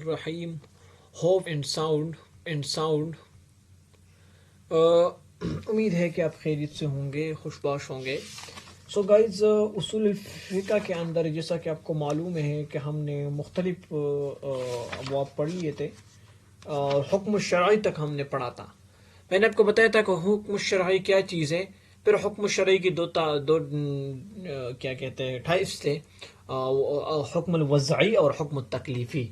Rahim. Hope and sound. امید ہے کہ آپ خیریت سے ہوں گے، خوشباش ہوں گے. سو گائز، اصول فقہ کے اندر جیسا کہ آپ کو معلوم ہے کہ ہم نے مختلف ابواب پڑھ لیے تھے اور حکم الشرعی تک ہم نے پڑھا تھا. میں نے آپ کو بتایا تھا کہ حکم الشرعی کیا چیز ہے. پھر حکم الشرعی کی دو کیا کہتے ہیں ٹائپس تھے، حکم الوضعی اور حکم التکلیفی.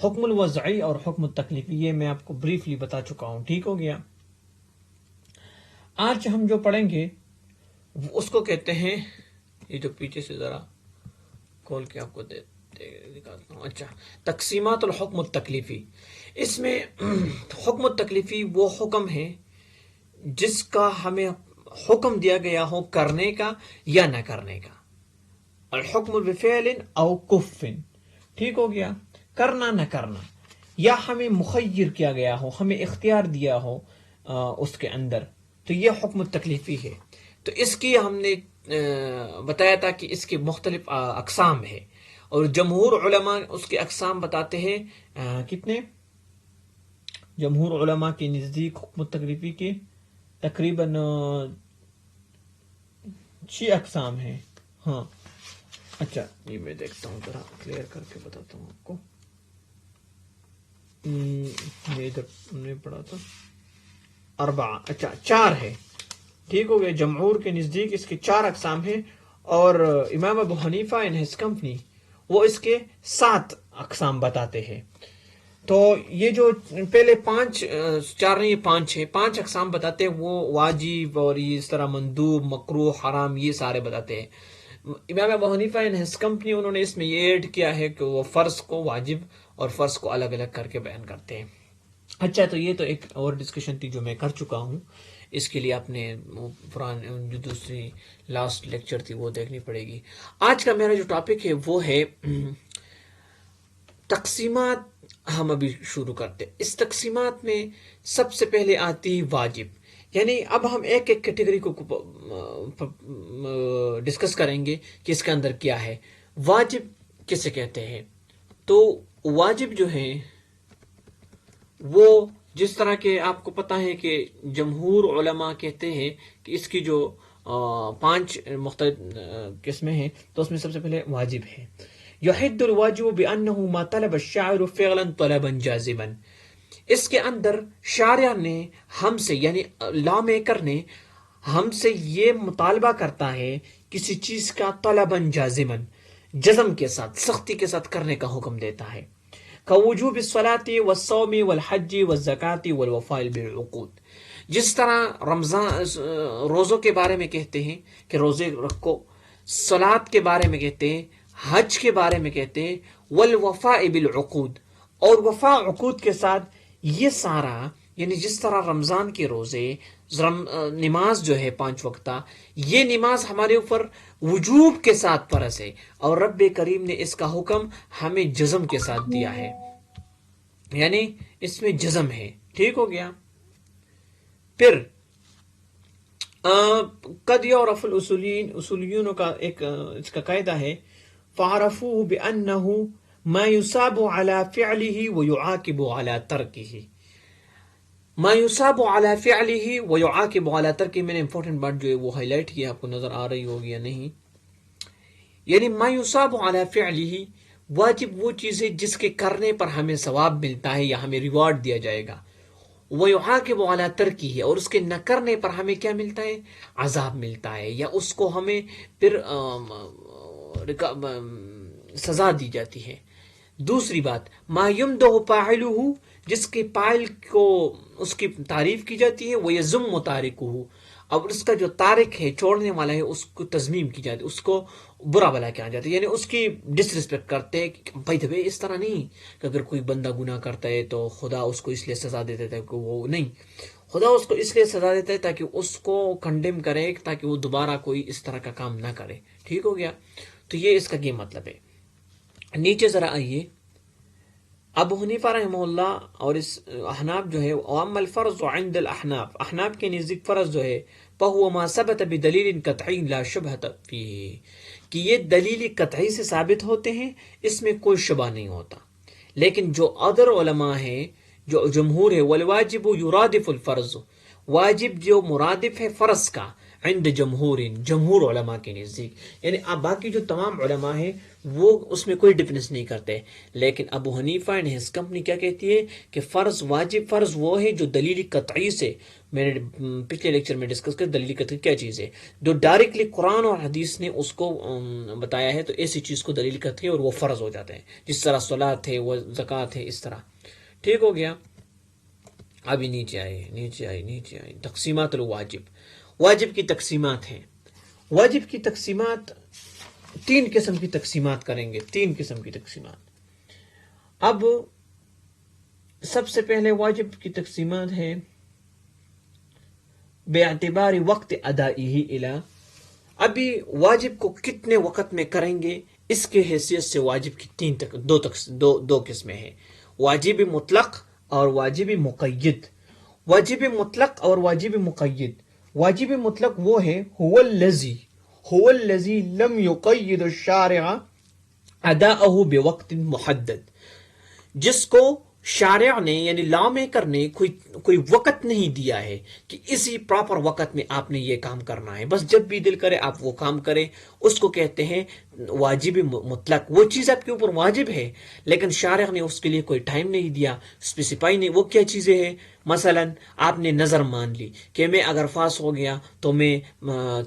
حکم الوضعی اور حکم التکلیفی یہ میں آپ کو بریفلی بتا چکا ہوں. ٹھیک ہو گیا. آج ہم جو پڑھیں گے اس کو کہتے ہیں، یہ جو پیچھے سے ذرا کھول کے آپ کو دکھاتا ہوں. اچھا، تقسیمات الحکم التکلیفی. اس میں حکم التکلیفی وہ حکم ہے جس کا ہمیں حکم دیا گیا ہو کرنے کا یا نہ کرنے کا. الحکم بفعل او کف. ٹھیک ہو گیا. کرنا نہ کرنا، یا ہمیں مخیر کیا گیا ہو، ہمیں اختیار دیا ہو اس کے اندر، تو یہ حکم التکلیفی ہے. تو اس کی ہم نے بتایا تھا کہ اس کے مختلف اقسام ہے، اور جمہور علماء اس کے اقسام بتاتے ہیں. کتنے؟ جمہور علماء کے نزدیک حکم التکلیفی کے تقریباً 6 اقسام ہیں. ہاں اچھا، یہ میں دیکھتا ہوں، ذرا کلیئر کر کے بتاتا ہوں آپ کو. یہ ادھر نے پڑھا تھا 4. اچھا 4 ہے. ٹھیک ہو گیا. جمہور کے نزدیک اس کے 4 اقسام ہیں، اور امام ابو حنیفہ ان ہز کمپنی وہ اس کے 7 اقسام بتاتے ہیں. تو یہ جو پہلے 4 نہیں، 5 ہے، 5 اقسام بتاتے ہیں. وہ واجب اور یہ اس طرح مندوب، مکروہ، حرام، یہ سارے بتاتے ہیں. امام ابو حنیفہ ان ہز کمپنی انہوں نے اس میں یہ ایڈ کیا ہے کہ وہ فرض کو واجب اور فرض کو الگ الگ کر کے بیان کرتے ہیں. اچھا، تو یہ تو ایک اور ڈسکشن تھی جو میں کر چکا ہوں. اس کے لیے آپ نے جو دوسری لاسٹ لیکچر تھی وہ دیکھنی پڑے گی. آج کا میرا جو ٹاپک ہے وہ ہے تقسیمات. ہم ابھی شروع کرتے. اس تقسیمات میں سب سے پہلے آتی واجب. یعنی اب ہم ایک ایک کیٹیگری کو ڈسکس کریں گے کہ اس کے اندر کیا ہے. واجب کسے کہتے ہیں؟ تو واجب جو ہے وہ جس طرح کہ آپ کو پتہ ہے کہ جمہور علماء کہتے ہیں کہ اس کی جو 5 مختلف قسمیں ہیں، تو اس میں سب سے پہلے واجب ہے. یحد الواجب بأنه ما طلب الشاعر فعلا طلبا جازما. اس کے اندر شاعر نے ہم سے، یعنی لا میکر نے ہم سے یہ مطالبہ کرتا ہے کسی چیز کا طلبا جازما، جزم کے ساتھ، سختی کے ساتھ کرنے کا حکم دیتا ہے. كوجوب الصلاة والصوم والحج والزکاة والوفاء بالعقود. جس طرح رمضان روزوں کے بارے میں کہتے ہیں کہ روزے رکھو، صلاۃ کے بارے میں کہتے ہیں، حج کے بارے میں کہتے ہیں، والوفاء بالعقود، اور وفاء عقود کے ساتھ. یہ سارا یعنی جس طرح رمضان کے روزے، نماز جو ہے 5 وقتہ، یہ نماز ہمارے اوپر وجوب کے ساتھ فرض ہے، اور رب کریم نے اس کا حکم ہمیں جزم کے ساتھ دیا ہے، یعنی اس میں جزم ہے. ٹھیک ہو گیا. پھر قد یعرف الاصولین، اصولیوں کا ایک اس کا قاعدہ ہے، فعرفوه بأنه ما يصاب على فعله ويعاقب على ترکه. ما يصاب على فعله ويعاقب على ترکه. میں نے امپورٹنٹ بات جو ہے وہ ہائی لائٹ کیا، آپ کو نظر آ رہی ہوگی یا نہیں. یعنی ما يصاب على فعله، واجب وہ چیز ہے جس کے کرنے پر ہمیں ثواب ملتا ہے یا ہمیں ریوارڈ دیا جائے گا. ويعاقب على ترکه، اور اس کے نہ کرنے پر ہمیں کیا ملتا ہے؟ عذاب ملتا ہے، یا اس کو ہمیں پھر سزا دی جاتی ہے. دوسری بات، ما یمدح فاعلہ، جس کے فاعل کو اس کی تعریف کی جاتی ہے، ویذم تارکہ، اور اس کا جو تارک ہے، چھوڑنے والا ہے، اس کو تذمیم کی جاتی ہے، اس کو برا بلا کیا جاتا ہے، یعنی اس کی ڈس رسپیکٹ کرتے ہیں. بھائی دبے اس طرح نہیں کہ اگر کوئی بندہ گناہ کرتا ہے تو خدا اس کو اس لیے سزا دیتا ہے کہ وہ نہیں، خدا اس کو اس لیے سزا دیتا ہے تاکہ اس کو کنڈیم کرے، تاکہ وہ دوبارہ کوئی اس طرح کا کام نہ کرے. ٹھیک ہو گیا. تو یہ اس کا یہ مطلب ہے. نیچے ذرا آئیے. ابو حنیفہ رحمہ اللہ اور اس احناف جو ہے، وَأَمَّا الْفَرْضُ عِنْدَ الْأَحْنَافِ، احناف کے نزدیک فرض جو ہے، فَهُوَ مَا ثَبَتَ بِدَلِيلٍ قَطْعِيٍّ لَا شُبْهَةَ فِيهِ، کہ یہ دلیل قطعی سے ثابت ہوتے ہیں، اس میں کوئی شبہ نہیں ہوتا. لیکن جو ادر علماء ہیں، جو جمہور ہے، والواجب یرادف الفرض، واجب جو مرادف ہے فرض کا، عند جمہور، جمہور علماء کے نزدیک، یعنی اب باقی جو تمام علماء ہیں وہ اس میں کوئی ڈفرینس نہیں کرتے، لیکن ابو حنیفہ اینڈ ہز کمپنی کیا کہتی ہے کہ فرض، واجب فرض وہ ہے جو دلیل قطعی سے، میں نے پچھلے لیکچر میں ڈسکس کیا دلیل قطعی کیا چیز ہے، جو ڈائریکٹلی قرآن اور حدیث نے اس کو بتایا ہے، تو ایسی چیز کو دلیل قطعی اور وہ فرض ہو جاتے ہیں، جس طرح صلاۃ ہے، وہ زکوٰۃ ہے، اس طرح. ٹھیک ہو گیا. ابھی نیچے آئے تقسیمات الواجب. واجب کی تقسیمات ہیں. واجب کی تقسیمات 3 قسم کی تقسیمات کریں گے، 3 قسم کی تقسیمات. اب سب سے پہلے واجب کی تقسیمات ہے بے اعتبار وقت ادائیہ الی. ابھی واجب کو کتنے وقت میں کریں گے اس کے حیثیت سے واجب کی دو قسمیں ہیں، واجب مطلق اور واجب مقید. واجب مطلق اور واجب مقید. واجب مطلق وہ ہے هو الذی لم یقید الشارع اداءه بوقت محدد، جس کو شارع نے یعنی لا میکر نے کوئی وقت نہیں دیا ہے کہ اسی پراپر وقت میں آپ نے یہ کام کرنا ہے، بس جب بھی دل کرے آپ وہ کام کریں، اس کو کہتے ہیں واجب مطلق. وہ چیز آپ کے اوپر واجب ہے لیکن شارع نے اس کے لیے کوئی ٹائم نہیں دیا، اسپیسیفائی نہیں. وہ کیا چیزیں ہیں؟ مثلا آپ نے نظر مان لی کہ میں اگر فاس ہو گیا تو میں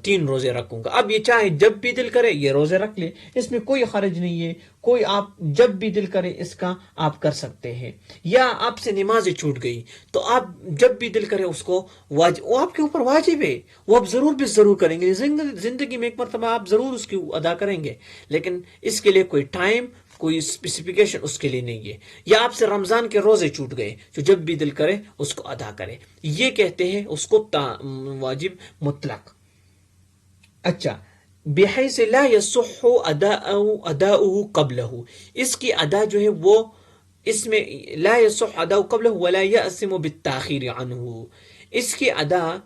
3 روزے رکھوں گا. اب یہ چاہے جب بھی دل کرے یہ روزے رکھ لے، اس میں کوئی حرج نہیں ہے، کوئی آپ جب بھی دل کرے اس کا آپ کر سکتے ہیں. یا آپ سے نماز چھوٹ گئی تو آپ جب بھی دل کرے اس کو وہ آپ کے اوپر واجب ہے، وہ آپ ضرور بھی ضرور کریں گے. زندگی میں ایک مرتبہ آپ ضرور اس کی ادا کریں گے، لیکن اس کے لیے کوئی ٹائم، کوئی اسپیسیفکیشن اس کے لیے نہیں ہے. یا آپ سے رمضان کے روزے چھوٹ گئے جو جب بھی دل کرے اس کو ادا کرے، یہ کہتے ہیں اس کو واجب مطلق. اچھا، بحیث لا یصح اداؤه قبلہ، اس کی ادا جو ہے وہ اس میں لا یصح اداؤه قبلہ ولا یأثم بالتاخیر عنہ. اس کی ادا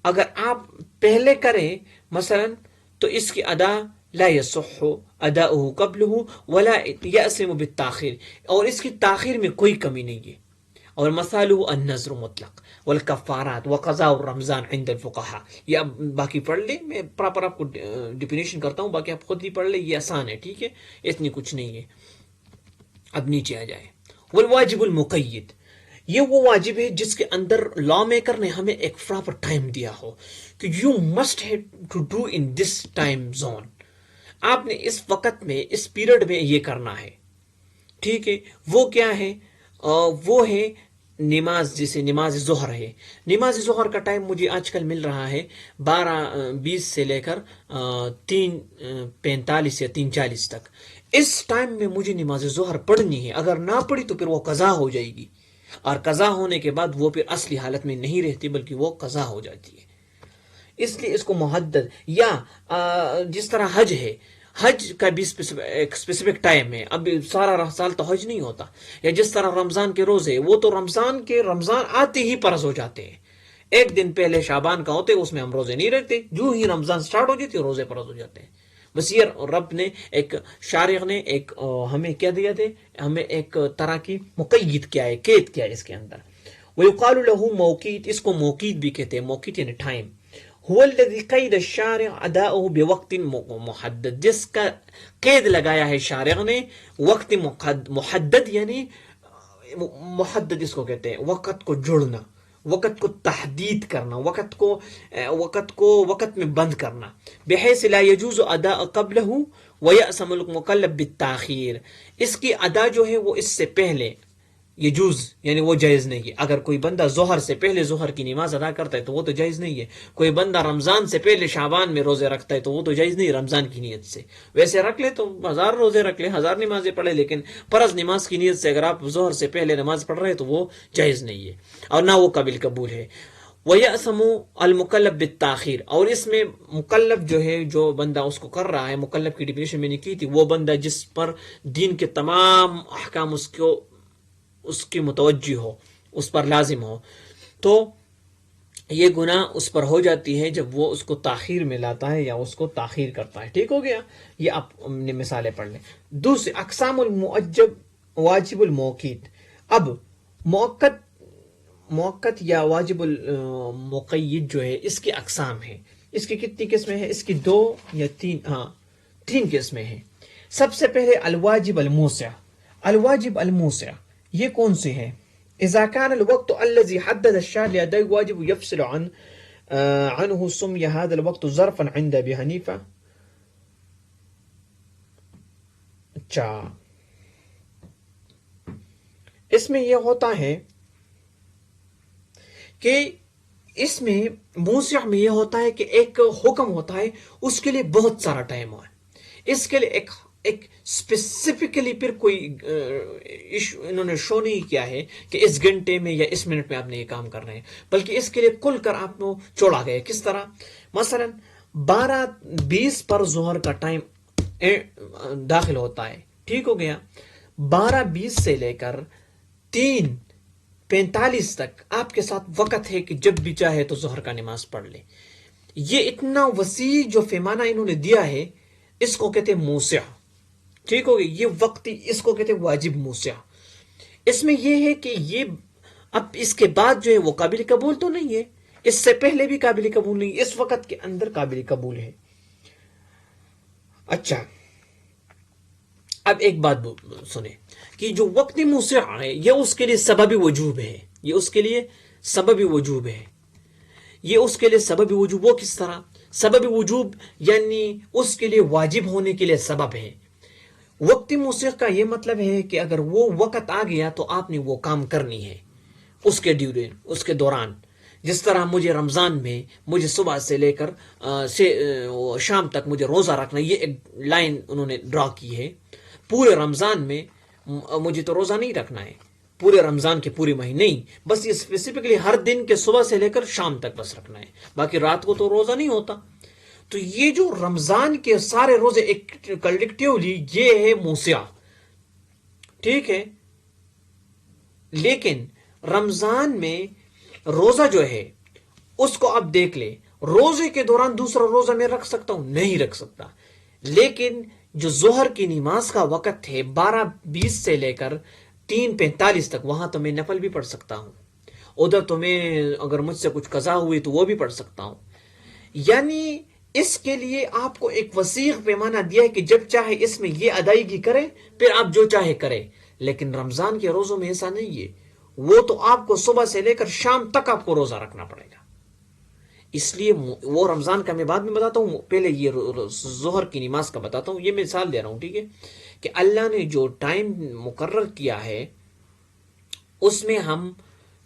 اگر آپ پہلے کریں مثلا تو اس کی ادا لا یصح اداؤه قبلہ ولا یأثم بالتاخیر، اور اس کی تاخیر میں کوئی کمی نہیں ہے. اور مثالہ النذر مطلق والکفارات وقضاء الرمضان عند الفقہاء. یہ اب باقی پڑھ لیں، میں پراپر آپ کو ڈیفینیشن کرتا ہوں، باقی آپ خود ہی پڑھ لیں، یہ آسان ہے. ٹھیک ہے، اتنی کچھ نہیں ہے. اب نیچے آ جائے. والواجب المقید، یہ وہ واجب ہے جس کے اندر لا میکر نے ہمیں ایک پراپر ٹائم دیا ہو کہ you must have to do in this time zone, آپ نے اس وقت میں اس پیریڈ میں یہ کرنا ہے. ٹھیک ہے، وہ کیا ہے؟ وہ ہے نماز، جیسے نماز ظہر ہے. نماز ظہر کا ٹائم مجھے آج کل مل رہا ہے 12:20 سے لے کر 3:45 یا 3:40 تک. اس ٹائم میں مجھے نماز ظہر پڑھنی ہے، اگر نہ پڑھی تو پھر وہ قضا ہو جائے گی، اور قضا ہونے کے بعد وہ پھر اصلی حالت میں نہیں رہتی بلکہ وہ قضا ہو جاتی ہے. اس لیے اس کو محدد، یا جس طرح حج ہے، حج کا بھی ایک اسپیسیفک ٹائم ہے، اب سارا سال تو حج نہیں ہوتا. یا جس طرح رمضان کے روزے، وہ تو رمضان آتے ہی فرض ہو جاتے ہیں. ایک دن پہلے شعبان کا ہوتے اس میں ہم روزے نہیں رہتے، جو ہی رمضان سٹارٹ ہو جاتی ہے روزے فرض ہو جاتے ہیں. بس یہ رب نے ایک شارع نے ایک ہمیں کیا دیا تھے، ہمیں ایک طرح کی مقید کیا ہے، قید کیا ہے اس کے اندر. وَيُقَالُ لَهُ موقیت، اس کو موقیت بھی کہتے ہیں. موقیت یعنی ٹائم. هو الذي قید الشارع اداؤه بوقت محدد، جس کا قید لگایا ہے شارع نے وقت محدد، یعنی محدد اس کو کہتے ہیں وقت کو جڑنا، وقت کو تحدید کرنا، وقت میں بند کرنا. بحیث لا يجوز ادا قبلہ ویأثم المکلف بالتاخیر، اس کی ادا جو ہے وہ اس سے پہلے یجوز یعنی وہ جائز نہیں ہے. اگر کوئی بندہ ظہر سے پہلے ظہر کی نماز ادا کرتا ہے تو وہ تو جائز نہیں ہے. کوئی بندہ رمضان سے پہلے شعبان میں روزے رکھتا ہے تو وہ تو جائز نہیں رمضان کی نیت سے. ویسے رکھ لے تو 1000 روزے رکھ لے، 1000 نمازیں پڑھے، لیکن فرض نماز کی نیت سے اگر آپ ظہر سے پہلے نماز پڑھ رہے ہیں تو وہ جائز نہیں ہے اور نہ وہ قابل قبول ہے. وَيَأْثَمُ الْمُكَلَّفُ بِالتَّاخِيرِ، اور اس میں مکلف جو ہے، جو بندہ اس کو کر رہا ہے، مکلف کی ڈیفینیشن میں نے کی تھی، وہ بندہ جس پر دین کے تمام احکام اس کی متوجہ ہو، اس پر لازم ہو، تو یہ گناہ اس پر ہو جاتی ہے جب وہ اس کو تاخیر میں لاتا ہے یا اس کو تاخیر کرتا ہے. ٹھیک ہو گیا، یہ آپ نے مثالیں پڑھ لیں. دوسرے اقسام المؤجب واجب الموقیت. اب موقت یا واجب المقید جو ہے اس کی اقسام ہیں. اس کی کتنی قسمیں ہیں؟ اس کی 2 یا 3 3 قسمیں ہیں. سب سے پہلے الواجب الموسع. الواجب الموسع یہ کون سے ہے؟ اذا كان الوقت الذي حدد الشارع لأداء واجب يفصل عنه سمي هذا الوقت ظرفا عند ابي حنیفہ. اچھا، اس میں یہ ہوتا ہے کہ اس میں موسع میں یہ ہوتا ہے کہ ایک حکم ہوتا ہے، اس کے لیے بہت سارا ٹائم ہے. اس کے لیے ایک اسپیسیفکلی پھر کوئی انہوں نے شو نہیں کیا ہے کہ اس گھنٹے میں یا اس منٹ میں آپ نے یہ کام کرنا ہے، بلکہ اس کے لیے کل کر آپ کو چھوڑا گیا. کس طرح؟ مثلا 12:20 پر ظہر کا ٹائم داخل ہوتا ہے، ٹھیک ہو گیا. 12:20 سے لے کر 3:45 تک آپ کے ساتھ وقت ہے کہ جب بھی چاہے تو ظہر کا نماز پڑھ لے. یہ اتنا وسیع جو پیمانہ انہوں نے دیا ہے اس کو کہتے ہیں موسع، ٹھیک ہو گیا. یہ وقتی اس کو کہتے ہیں واجب موسع. اس میں یہ ہے کہ یہ اب اس کے بعد جو ہے وہ قابل قبول تو نہیں ہے، اس سے پہلے بھی قابل قبول نہیں، اس وقت کے اندر قابل قبول ہے. اچھا، اب ایک بات سنیں کہ جو وقتی موسع ہے یہ اس کے لیے سبب وجوب ہے. یہ اس کے لیے سبب وجوب ہے. یہ اس کے لیے سبب وجوب وہ کس طرح؟ سبب وجوب یعنی اس کے لیے واجب ہونے کے لیے سبب ہے. وقتی موسع کا یہ مطلب ہے کہ اگر وہ وقت آ گیا تو آپ نے وہ کام کرنی ہے اس کے دوران. جس طرح مجھے رمضان میں مجھے صبح سے لے کر شام تک مجھے روزہ رکھنا، یہ ایک لائن انہوں نے ڈرا کی ہے. پورے رمضان میں مجھے تو روزہ نہیں رکھنا ہے، پورے رمضان کے پورے مہینے نہیں، بس یہ اسپیسیفکلی ہر دن کے صبح سے لے کر شام تک بس رکھنا ہے، باقی رات کو تو روزہ نہیں ہوتا. تو یہ جو رمضان کے سارے روزے ایک کلیکٹیولی یہ ہے موسع، ٹھیک ہے. لیکن رمضان میں روزہ جو ہے اس کو آپ دیکھ لیں، روزے کے دوران دوسرا روزہ میں رکھ سکتا ہوں؟ نہیں رکھ سکتا. لیکن جو ظہر کی نماز کا وقت ہے 12:20 سے لے کر 3:45 تک، وہاں تو میں نفل بھی پڑھ سکتا ہوں. ادھر تو میں اگر مجھ سے کچھ قضا ہوئی تو وہ بھی پڑھ سکتا ہوں. یعنی اس کے لیے آپ کو ایک وسیع پیمانہ دیا ہے کہ جب چاہے اس میں یہ ادائیگی کرے، پھر آپ جو چاہے کرے. لیکن رمضان کے روزوں میں ایسا نہیں ہے، وہ تو آپ کو صبح سے لے کر شام تک آپ کو روزہ رکھنا پڑے گا. اس لیے وہ رمضان کا میں بعد میں بتاتا ہوں، پہلے یہ ظہر کی نماز کا بتاتا ہوں. یہ مثال دے رہا ہوں، ٹھیک ہے، کہ اللہ نے جو ٹائم مقرر کیا ہے اس میں ہم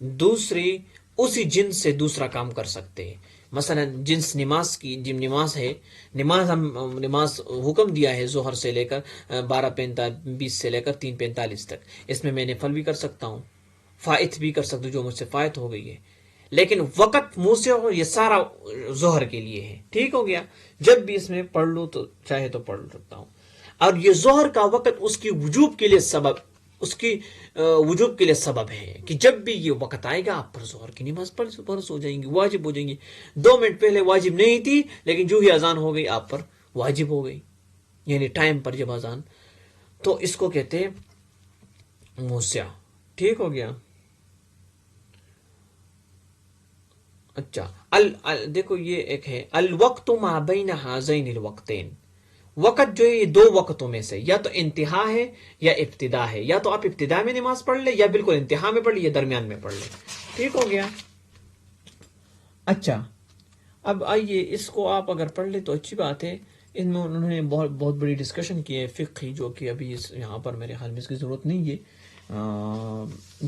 اسی جنس سے دوسرا کام کر سکتے ہیں. مثلا جنس نماز کی جن نماز ہے، نماز حکم دیا ہے ظہر سے لے کر 12:20 سے لے کر 3:45 تک. اس میں نفل بھی کر سکتا ہوں، فائت بھی کر سکتا ہوں جو مجھ سے فائت ہو گئی ہے. لیکن وقت موسع یہ سارا ظہر کے لیے ہے، ٹھیک ہو گیا. جب بھی اس میں پڑھ لوں تو چاہے تو پڑھ سکتا ہوں. اور یہ ظہر کا وقت اس کی وجوب کے لیے سبب ہے کہ جب بھی یہ وقت آئے گا آپ پر ظہر کی نماز فرض ہو جائیں گی، واجب ہو جائیں گی. 2 منٹ پہلے واجب نہیں تھی، لیکن جو ہی اذان ہو گئی آپ پر واجب ہو گئی، یعنی ٹائم پر جب اذان. تو اس کو کہتے ہیں موسع، ٹھیک ہو گیا. اچھا، دیکھو یہ ایک ہے الوقت ما بین ہذین الوقتین. وقت جو ہے یہ 2 وقتوں میں سے یا تو انتہا ہے یا ابتدا ہے. یا تو آپ ابتدا میں نماز پڑھ لیں یا بالکل انتہا میں پڑھ لیں یا درمیان میں پڑھ لیں، ٹھیک ہو گیا. اچھا، اب آئیے اس کو آپ اگر پڑھ لیں تو اچھی بات ہے. ان میں انہوں نے بہت بڑی ڈسکشن کی ہے فقہی، جو کہ ابھی یہاں پر میرے خیال میں اس کی ضرورت نہیں ہے.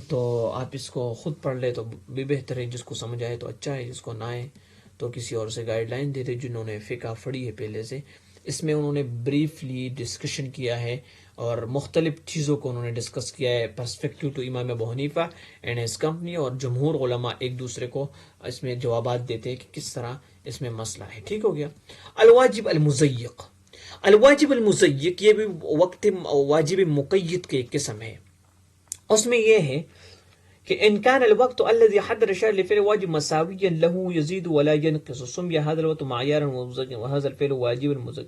تو آپ اس کو خود پڑھ لے تو بھی بہتر ہے. جس کو سمجھ آئے تو اچھا ہے، جس کو نہ آئے تو کسی اور سے گائیڈ لائن دے دے جنہوں نے فقہ پڑھی ہے پہلے سے. اس میں انہوں نے بریفلی ڈسکشن کیا ہے اور مختلف چیزوں کو انہوں نے ڈسکس کیا ہے. پرسپیکٹو ٹو امام ابو حنیفہ اینڈ ہز کمپنی، اور جمہور علماء ایک دوسرے کو اس میں جوابات دیتے ہیں کہ کس طرح اس میں مسئلہ ہے، ٹھیک ہو گیا. الواجب المضیق. الواجب المضیق یہ بھی وقت واجب مقید کی ایک قسم ہے. اس میں یہ ہے کہ ان كان الوقت الذي حدد الشارع لفعل واجب مساويا له يزيد ولا ينقص سمي هذا الوقت معيارا وهذا الفعل واجب المزق.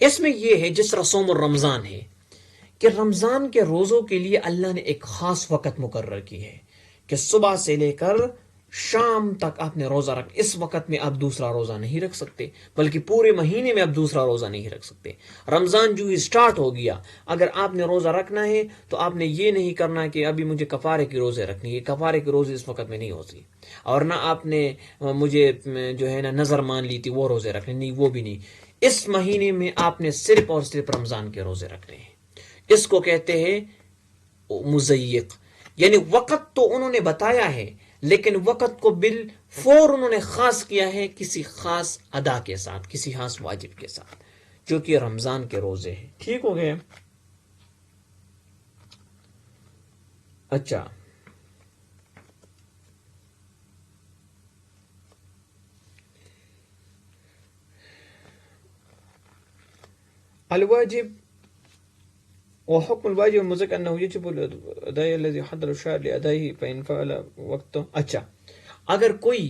اس میں یہ ہے جس طرح صوم الرمضان ہے کہ رمضان کے روزوں کے لیے اللہ نے ایک خاص وقت مقرر کی ہے کہ صبح سے لے کر شام تک آپ نے روزہ رکھ، اس وقت میں آپ دوسرا روزہ نہیں رکھ سکتے، بلکہ پورے مہینے میں آپ دوسرا روزہ نہیں رکھ سکتے۔ رمضان جو ہی سٹارٹ ہو گیا، اگر آپ نے روزہ رکھنا ہے تو آپ نے یہ نہیں کرنا کہ ابھی مجھے کفارے کی روزے رکھنی ہے، کفارے کی روزے اس وقت میں نہیں ہوتی، اور نہ آپ نے مجھے جو ہے نا نظر مان لی تھی وہ روزے رکھنے، نہیں وہ بھی نہیں۔ اس مہینے میں آپ نے صرف اور صرف رمضان کے روزے رکھنے ہیں۔ اس کو کہتے ہیں مزیق، یعنی وقت تو انہوں نے بتایا ہے لیکن وقت کو بالفور انہوں نے خاص کیا ہے کسی خاص ادا کے ساتھ، کسی خاص واجب کے ساتھ، جو کہ رمضان کے روزے ہیں۔ ٹھیک ہو گئے؟ اچھا، الواجب وحكم الواجب المزك أنه يجب الأداء الذي حضر الشارع لأدائه فإن فعل وقته۔ اچھا، اگر کوئی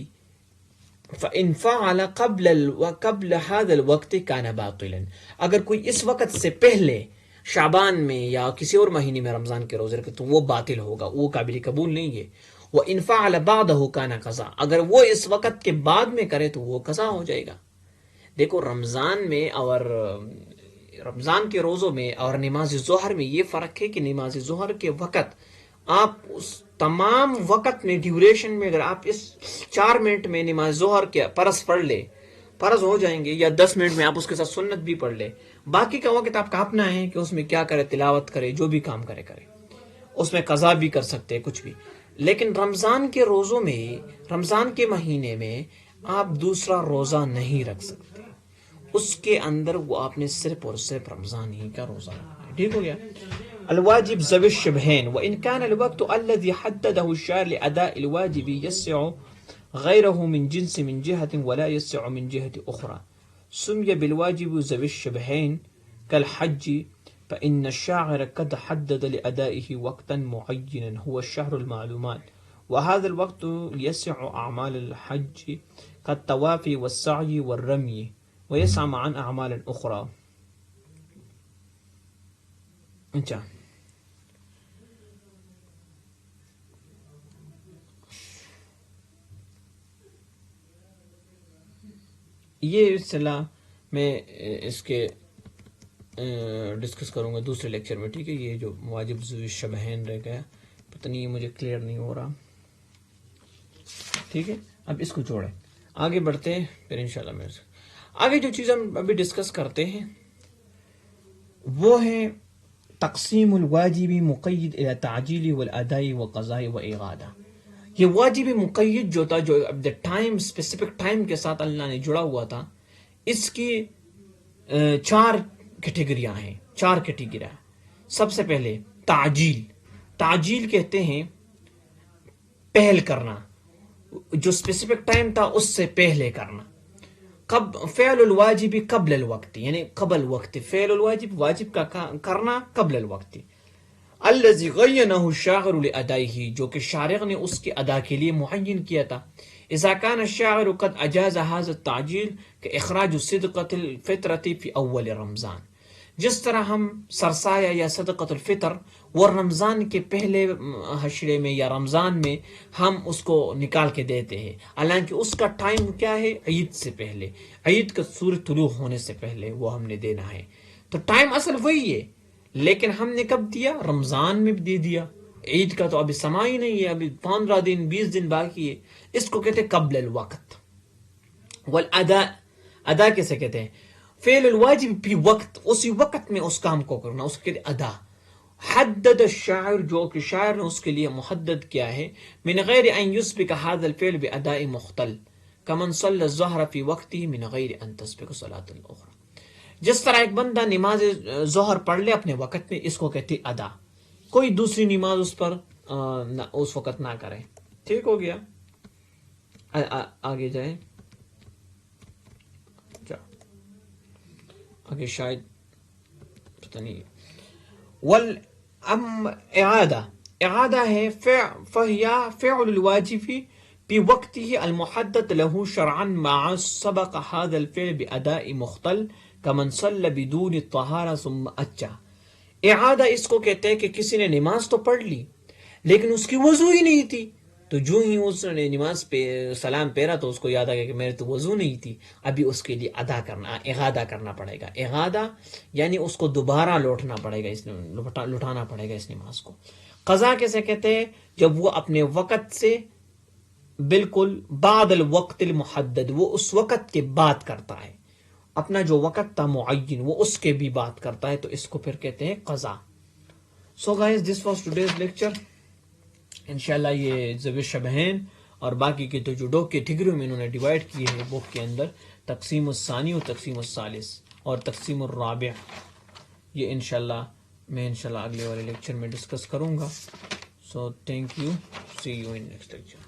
فإن فعل قبل هذا الوقت كان باطلا، اگر کوئی اس وقت سے پہلے شعبان میں یا کسی اور مہینے میں رمضان کے روزے رکھے تو وہ باطل ہوگا، وہ قابل قبول نہیں ہے۔ وإن فعل بعده كان قضاء، اگر وہ اس وقت کے بعد میں کرے تو وہ قضا ہو جائے گا۔ دیکھو رمضان میں اور رمضان کے روزوں میں اور نماز ظہر میں یہ فرق ہے کہ نماز ظہر کے وقت آپ اس تمام وقت میں ڈیوریشن میں اگر آپ اس 4 منٹ میں نماز ظہر کے فرض پڑھ لے، فرض ہو جائیں گے، یا 10 منٹ میں آپ اس کے ساتھ سنت بھی پڑھ لے، باقی کا وقت آپ کا اپنا ہے کہ اس میں کیا کرے، تلاوت کرے، جو بھی کام کرے، اس میں قضا بھی کر سکتے کچھ بھی۔ لیکن رمضان کے روزوں میں، رمضان کے مہینے میں آپ دوسرا روزہ نہیں رکھ سکتے، اس کے اندر وہ آپ نے صرف اور صرف رمضان ہی کا روزہ رکھنا ہے۔ ٹھیک ہو گیا؟ الواجب ذوی الشبہین وإن كان الوقت الذي حدده الشارع لأداء الواجب يسع غيره من جنس من جهة ولا يسع من جهة أخرى سمي بالواجب ذوي الشبهين كالحج فإن الشاعر قد حدد لأدائه وقتا معينا هو الشهر المعلومات، وهذا الوقت يسع أعمال الحج كالطواف والسعي والرمي ويسع عن أعمال أخرى۔ اچھا، یہ اصطلاح میں اس کے ڈسکس کروں گا دوسرے لیکچر میں، ٹھیک ہے؟ یہ جو واجب ذوی شبہین رہ گیا، پتہ نہیں یہ مجھے کلیئر نہیں ہو رہا، ٹھیک ہے؟ اب اس کو چھوڑیں، آگے بڑھتے ہیں پھر انشاءاللہ میں آگے جو چیز ہم ابھی ڈسکس کرتے ہیں وہ ہے تقسیم الواجب مقید الى تعجیل والاداء وقضاء واعادہ۔ یہ واجب مقید جو تھا، جو ٹائم اسپیسیفک ٹائم کے ساتھ اللہ نے جڑا ہوا تھا، اس کی 4 کیٹیگریاں ہیں، 4 کیٹیگریاں۔ سب سے پہلے تعجیل، تعجیل کہتے ہیں پہل کرنا، جو اسپیسیفک ٹائم تھا اس سے پہلے کرنا۔ فعل الواجب قبل الوقت، یعنی قبل وقت، فعل الواجب، واجب کا کرنا قبل الوقت۔ الذي غینہ الشاعر لادائه، جو کہ شارع نے اس کے ادا کے لیے معین کیا تھا۔ اذا كان الشاعر قد اجاز هذا التعجیل كاخراج صدقة الفطرة في اول رمضان، جس طرح ہم سرسایہ یا صدقۃ الفطر وہ رمضان کے پہلے حشرے میں یا رمضان میں ہم اس کو نکال کے دیتے ہیں، حالانکہ اس کا ٹائم کیا ہے؟ عید سے پہلے، عید کا سورج طلوع ہونے سے پہلے وہ ہم نے دینا ہے۔ تو ٹائم اصل وہی ہے، لیکن ہم نے کب دیا؟ رمضان میں دے دیا۔ عید کا تو ابھی سما ہی نہیں ہے، ابھی 15 دن 20 دن باقی ہے، اس کو کہتے ہیں قبل الوقت۔ والادا، ادا کیسے کہتے ہیں؟ فعل الواجب بھی وقت، اسی وقت میں اس کام کو کرنا، اس کے لیے ادا۔ حدد الشاعر، جو کہ شاعر نے اس کے لیے محدد کیا ہے، من غیر ان یسبق هذا الفعل باداء مختل كمن صلى الظهر في وقته من غیر ان تسبق صلاة الاخرى۔ جس طرح ایک بندہ نماز ظہر پڑھ لے اپنے وقت میں، اس کو کہتے ادا، کوئی دوسری نماز اس پر اس وقت نہ کرے۔ ٹھیک ہو گیا؟ آگے جائیں، آگے شاید پتہ نہیں۔ اعادہ، اعادہ ہے فہیا فعل الواجب بوقته المحدد له شرعا مع سبق هذا الفعل باداء مختل كمن صلى بدون الطهارة ثم اجا۔ اعادہ اس کو کہتے ہیں کہ کسی نے نماز تو پڑھ لی لیکن اس کی وضو ہی نہیں تھی، تو جو ہی اس نے نماز پہ سلام پھیرا تو اس کو یاد آ گیا کہ میرے تو وضو نہیں تھی، ابھی اس کے لیے اعادہ کرنا پڑے گا. اعادہ یعنی اس کو دوبارہ لوٹنا پڑے گا، لٹانا پڑے گا اس نماز کو. قضا کیسے کہتے ہیں؟ جب وہ اپنے وقت سے بالکل بعد الوقت المحدد، وہ اس وقت کے بعد کرتا ہے، اپنا جو وقت تھا معین وہ اس کے بھی بات کرتا ہے، تو اس کو پھر کہتے ہیں قضا. So guys this was today's lecture. انشاءاللہ یہ ذوی الشبہین اور باقی کے تو جو ڈوگ کے ٹھگریوں میں انہوں نے ڈیوائڈ کیے ہیں بک کے اندر، تقسیم الثانی و تقسیم الثالث اور تقسیم الرابع، یہ انشاءاللہ میں انشاءاللہ اگلے والے لیکچر میں ڈسکس کروں گا. So thank you, see you in next lecture.